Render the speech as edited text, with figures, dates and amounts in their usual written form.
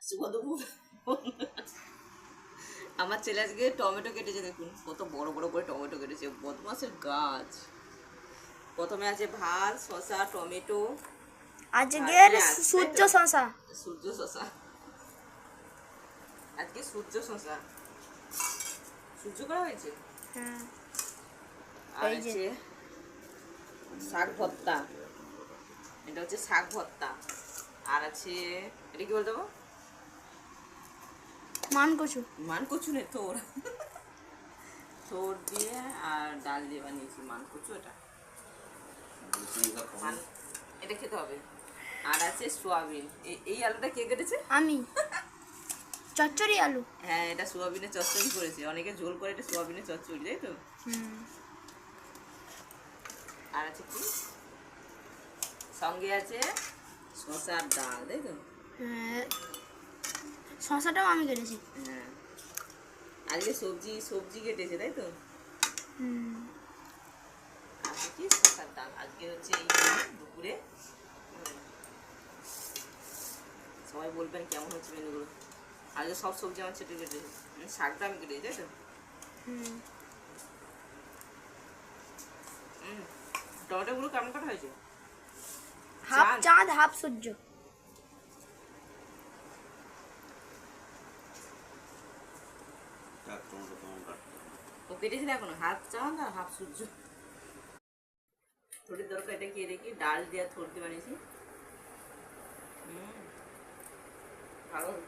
শুভদুপুর। আমার ছেলে আজকে টমেটো কেটেছে, দেখুন কত বড় বড় করে টমেটো কেটেছে, বদমাসের গাছ। প্রথমে আছে ভাত, শসা, টমেটো, আজকের পেঁয়াজ, সূর্য তাই তো? শশা। সূর্য শসা, আজকে সূর্য শসা সূর্য করা হয়েছে। হ্যাঁ, আর এই যে। আছে শাক ভর্তা, এটা হচ্ছে শাক ভর্তা। আর আছে এটা কি বলতে দেবো, মান কচু। মান কচু নেই, থোর থোর দিয়ে আর ডাল দিয়ে বানিয়েছি মান কচু। এটা মান, এটা খেতে হবে। আর আছে সোয়াবিন। এই আলুটা কে কেটেছে? আমি। চচ্চড়ি আলু। হ্যাঁ, এটা সোয়াবিনের চচ্চড়ি করেছে, অনেকে ঝোল করে, এটা সোয়াবিনের চচ্চড়ি, তাই তো? হুম। আর আছে কি, সঙ্গে আছে শসার ডাল, তাই তো? হ্যাঁ, শশাটাও আমি কেটেছি। হ্যাঁ, আজকে সবজি সবজি কেটেছে, তাই তো? হুম। আছে কি শসার ডাল, আজকে হচ্ছে এই দুপুরে। সবাই বলবেন কেমন হচ্ছে মেনুগুলো। আজকে সব সবজি আমার ছেটে কেটেছে, শাকটা আমি কেটেছি, তাই তো? হুম। টমেটোগুলো কেমন কাটা হয়েছে? হাফ চাঁদ। চাঁদ হাফ সূর্য। ও কেটেছিল এখনো, হাফ চাঁদ আর হাফ সূর্য। থোড়ের দরকার, এটা কি দেখি ডাল দিয়ে থোড় দিয়ে বানিয়েছি। ভালো হলো।